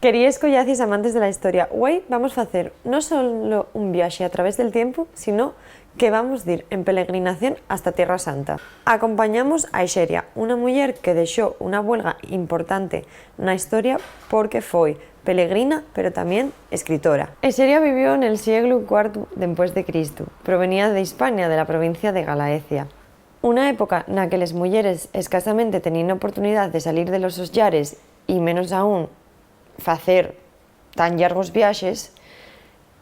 Queríais collacis amantes de la historia, hoy vamos a hacer no solo un viaje a través del tiempo, sino que vamos a ir en peregrinación hasta Tierra Santa. Acompañamos a Exeria, una mujer que dejó una huelga importante en la historia porque fue peregrina, pero también escritora. Exeria vivió en el siglo IV después de Cristo. Provenía de Hispania, de la provincia de Galaecia. Una época en la que las mujeres escasamente tenían oportunidad de salir de los sus llares y menos aún facer tan largos viajes,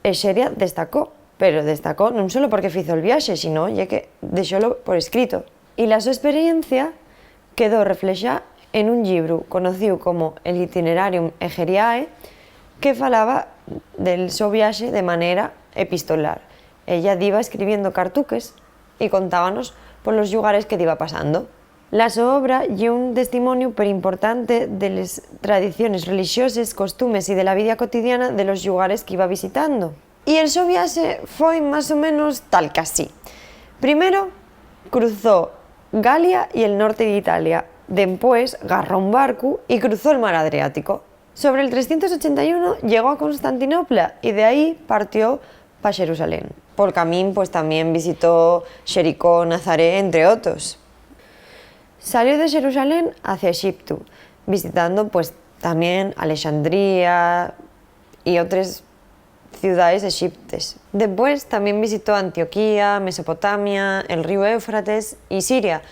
Exeria destacó, pero destacó non solo porque fizo el viaje, sino ya que deixólo por escrito. Y la súa experiencia quedó reflexada en un libro conocido como el Itinerarium Egeriae, que falaba del seu viaje de manera epistolar. Ella iba escribiendo cartuques y contábanos por los lugares que iba pasando. La súa obra lle un testimonio importante de las tradiciones religiosas, costumes y de la vida cotidiana de los lugares que iba visitando. Y el seu viaje foi más o menos tal que así. Primero cruzó Galia y el norte de Italia, después agarró un barco y cruzó el mar Adriático. Sobre el 381 llegó a Constantinopla y de ahí partió para Jerusalén. Por camino pues también visitó Jericó, Nazaret, entre otros. Salió de Jerusalén hacia Egipto, visitando pues también Alejandría y otras ciudades egipcias. Después también visitó Antioquía, Mesopotamia, el río Éufrates y Siria,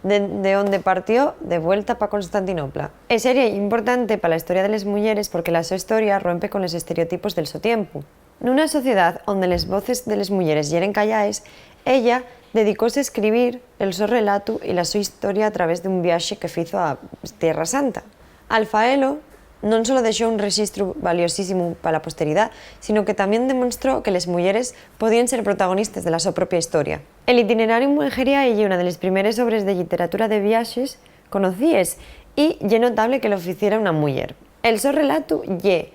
de donde partió de vuelta para Constantinopla. Exeria es importante para la historia de las mujeres porque la súa historia rompe con los estereotipos del su tiempo. En una sociedad donde las voces de las mujeres yeren callaes, ella dedicóse a escribir el su relato y la súa historia a través de un viaje que fizo a Tierra Santa. Al faelo, non solo deixó un registro valiosísimo para la posteridad, sino que también demostró que las mujeres podían ser protagonistas de la súa propia historia. El Itinerarium Egeriae é una de las primeras obras de literatura de viajes conocíes y é notable que lo ficiera una mujer. El seu relato é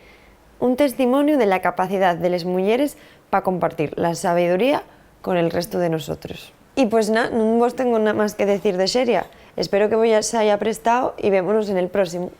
un testimonio de la capacidad de las mujeres para compartir la sabiduría con el resto de nosotros. Y pues nada, no vos tengo nada más que decir de Exeria. Espero que vos ya se haya prestado y vémonos en el próximo.